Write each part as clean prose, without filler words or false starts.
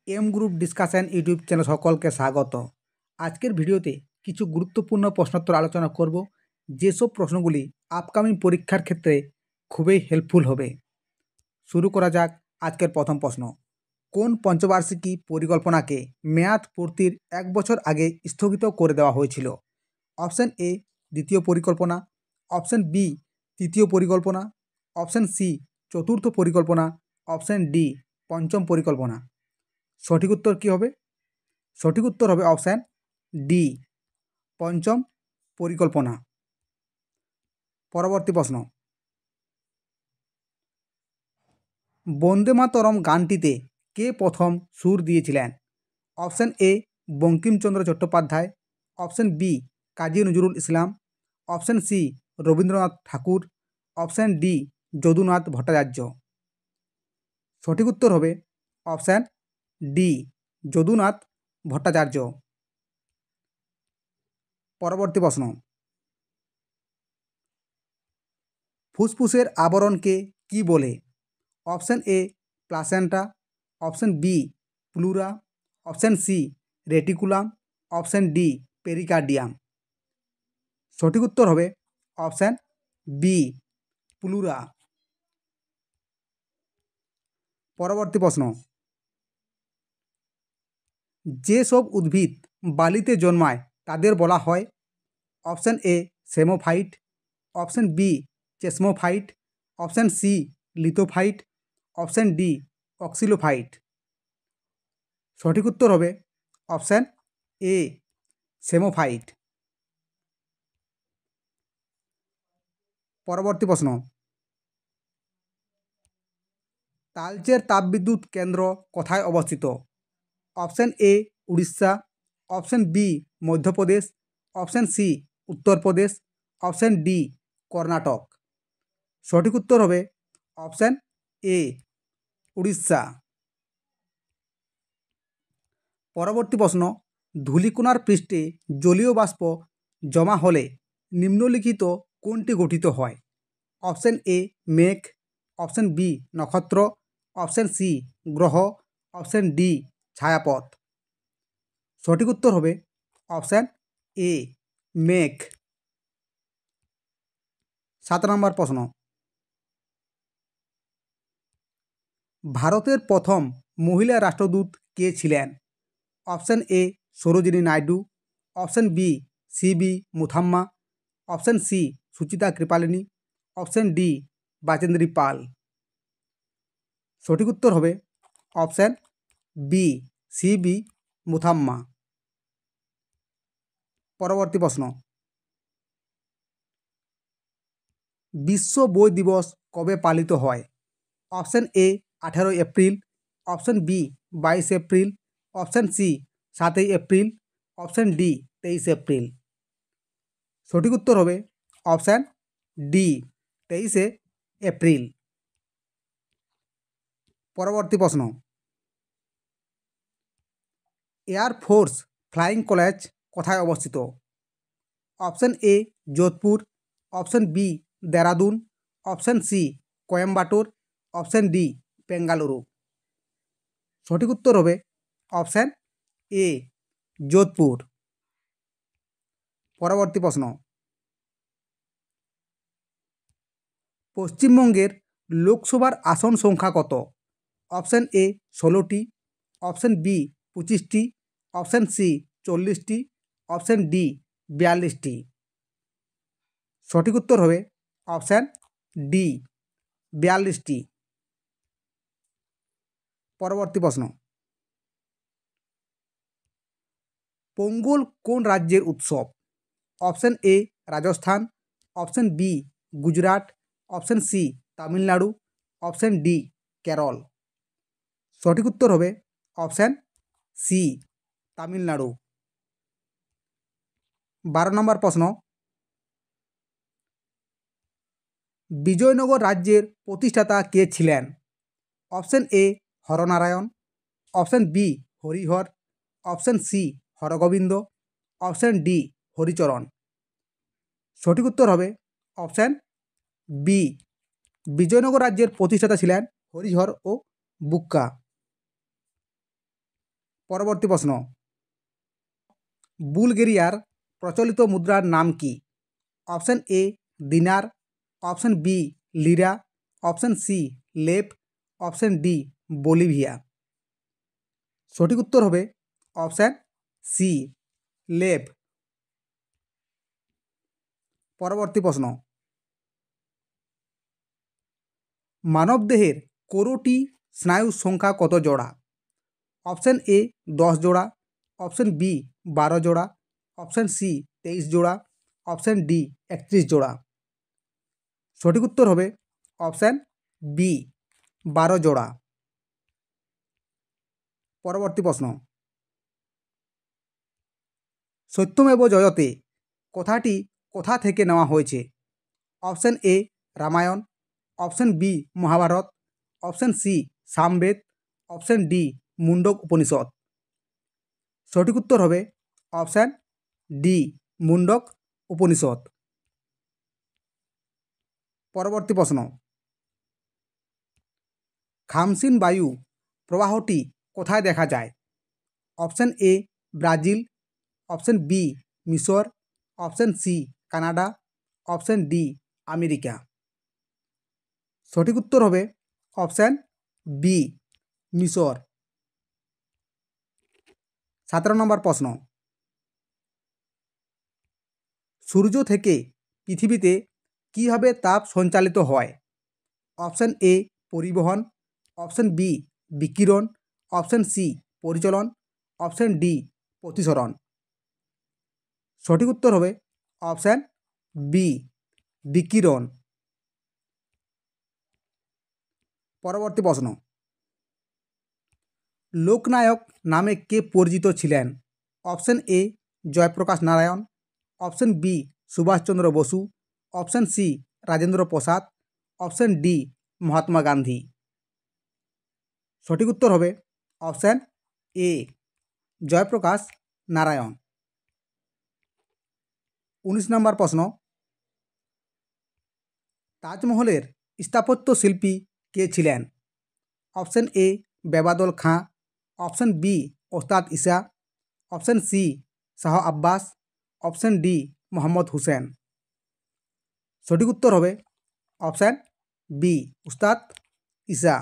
M group discussion YouTube channel সকলকে স্বাগত। আজকের ভিডিওতে কিছু গুরুত্বপূর্ণ প্রশ্নোত্তর আলোচনা করব, যেসব প্রশ্নগুলি আপকামিং পরীক্ষার ক্ষেত্রে খুবই হেল্পফুল হবে। শুরু করা যাক আজকের প্রথম প্রশ্ন। কোন পঞ্চবার্ষিকী পরিকল্পনাকে মেয়াদ পূর্তির 1 বছর আগে স্থগিত করে দেওয়া হয়েছিল? অপশন এ দ্বিতীয় পরিকল্পনা, অপশন বি তৃতীয় পরিকল্পনা, অপশন সি চতুর্থ পরিকল্পনা, অপশন ডি পঞ্চম পরিকল্পনা। সঠিক উত্তর কী হবে? সঠিক উত্তর হবে অপশান ডি, পঞ্চম পরিকল্পনা। পরবর্তী প্রশ্ন। বন্দে মাতরম গানটিতে কে প্রথম সুর দিয়েছিলেন? Option A Bankimchandra Chattopadhyay, option B Kazi Nazrul Islam, option C Rabindranath Thakur, option D Jadunath Bhattacharya. সঠিক উত্তর হবে অপশান ডি, যদুনাথ ভট্টাচার্য। পরবর্তী প্রশ্ন। ফুসফুসের আবরণকে কি বলে? Option A placenta, option B pleura, option C reticulum, option D pericardium. সঠিক উত্তর হবে অপশান বি প্লুরা। পরবর্তী প্রশ্ন। যেসব উদ্ভিদ বালিতে জন্মায় তাদের বলা হয়? অপশান এ সেমোফাইট, option B chasmophyte, option C lithophyte, option D oxylophyte. সঠিক উত্তর হবে অপশান এ সেমোফাইট। পরবর্তী প্রশ্ন। তালচের তাপবিদ্যুৎ কেন্দ্র কোথায় অবস্থিত? Option A Orissa, option B Madhya Pradesh, option C Uttar Pradesh, option D Karnataka. সঠিক উত্তর হবে অপশান এ উড়িষ্যা। পরবর্তী প্রশ্ন। ধূলিকণার পৃষ্ঠে জলীয় বাষ্প জমা হলে নিম্নলিখিত কোনটি গঠিত হয়? অপশান এ মেঘ, অপশান বি নক্ষত্র, অপশান সি গ্রহ, অপশান ডি ছায়াপথ। সঠিক উত্তর হবে অপশান এ মেঘ। 7 নম্বর প্রশ্ন। ভারতের প্রথম মহিলা রাষ্ট্রদূত কে ছিলেন? Option A Sarojini Naidu, option B CB Muthamma, option C Sucheta Kripalani, option D Bachendri Pal. সঠিক উত্তর হবে অপশান বি সিবি মুথাম্মা। পরবর্তী প্রশ্ন। বিশ্ব বই দিবস কবে পালিত হয়? Option A 18 April, option B 22 April, option C 7 April, option D 23 April. সঠিক উত্তর হবে অপশান ডি 23 এপ্রিল। পরবর্তী প্রশ্ন। এয়ারফোর্স ফ্লাইং কলেজ কোথায় অবস্থিত? Option A Jodhpur, option B Dehradun, option C Coimbatore, option D Bengaluru. সঠিক উত্তর হবে অপশান এ যোধপুর। পরবর্তী প্রশ্ন। পশ্চিমবঙ্গের লোকসভার আসন সংখ্যা কত? অপশান এ 16টি, অপশান বি 25টি, অপশান সি 40টি, অপশান ডি 42টি। সঠিক উত্তর হবে অপশান ডি 42টি। পরবর্তী প্রশ্ন। পোঙ্গল কোন রাজ্যের উৎসব? Option A Rajasthan, option B Gujarat, option C Tamil Nadu, option D Kerala. সঠিক উত্তর হবে অপশান সি তামিলনাড়ু। 12 নম্বর প্রশ্ন। বিজয়নগর রাজ্যের প্রতিষ্ঠাতা কে ছিলেন? Option A Harnarayan, option B Harihar, option C Hargobind, option D Haricharan. সঠিক উত্তর হবে অপশান বি, বিজয়নগর রাজ্যের প্রতিষ্ঠাতা ছিলেন হরিহর ও বুক্কা। পরবর্তী প্রশ্ন, বুলগেরিয়ার প্রচলিত মুদ্রার নাম কি? Option A dinar, option B lira, option C লেপ, অপশন ডি বলিভিয়া। সঠিক উত্তর হবে অপশন সি লেপ। পরবর্তী প্রশ্ন, মানবদেহের কোরটি স্নায়ুর সংখ্যা কত জোড়া? অপশন এ 10 জোড়া, অপশন বি 12 জোড়া, অপশন সি 23 জোড়া, অপশন ডি 31 জোড়া। সঠিক উত্তর হবে অপশন বি 12 জোড়া। পরবর্তী প্রশ্ন, সত্যমেব জয়তে কথাটি কোথা থেকে নেওয়া হয়েছে? Option A Ramayana, option B Mahabharata, option C Samaveda, option D Mundaka Upanishad. সঠিক উত্তর হবে অপশন ডি মুন্ডক উপনিষদ। পরবর্তী প্রশ্ন, খামসিন বায়ু প্রবাহটি কোথায় দেখা যায়? Option A Brazil, option B মিশর, option C Canada, option D America. সঠিক উত্তর হবে অপশন বি মিশর। 17 নম্বর প্রশ্ন, সূর্য থেকে পৃথিবীতে কীভাবে তাপ সঞ্চালিত হয়? অপশন এ পরিবহন, অপশন বি বিকিরণ, অপশন সি পরিচলন, অপশন ডি প্রতিসরণ। সঠিক উত্তর হবে অপশন বি বিকিরণ। পরবর্তী প্রশ্ন, লোকনায়ক নামে কে পরিচিত ছিলেন? Option A Jayaprakash Narayan, option B Subhas Chandra Bose, option C Rajendra Prasad, option D Mahatma Gandhi. সঠিক উত্তর হবে অপশন এ জয়প্রকাশ নারায়ণ। 19 নম্বর প্রশ্ন, তাজমহলের স্থাপত্য শিল্পী কে ছিলেন? অপশন এ বেবাদল Khan, option B Ustad Isa, option C Shah Abbas, option D Mohammad Hussain. সঠিক উত্তর হবে অপশন বি উস্তাদ ঈসা।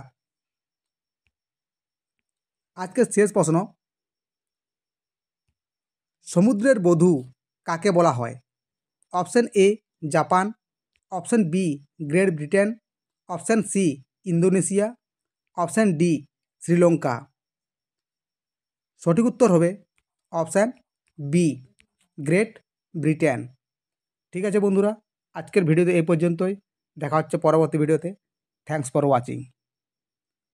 আজকের শেষ প্রশ্ন, সমুদ্রের বধূ কাকে বলা হয়? Option A Japan, option B Great Britain, option C Indonesia, option D Sri Lanka. সঠিক উত্তর হবে অপশন বি গ্রেট ব্রিটেন। ঠিক আছে বন্ধুরা, আজকের ভিডিওতে এই পর্যন্তই। দেখা হচ্ছে পরবর্তী ভিডিওতে। Thanks for watching.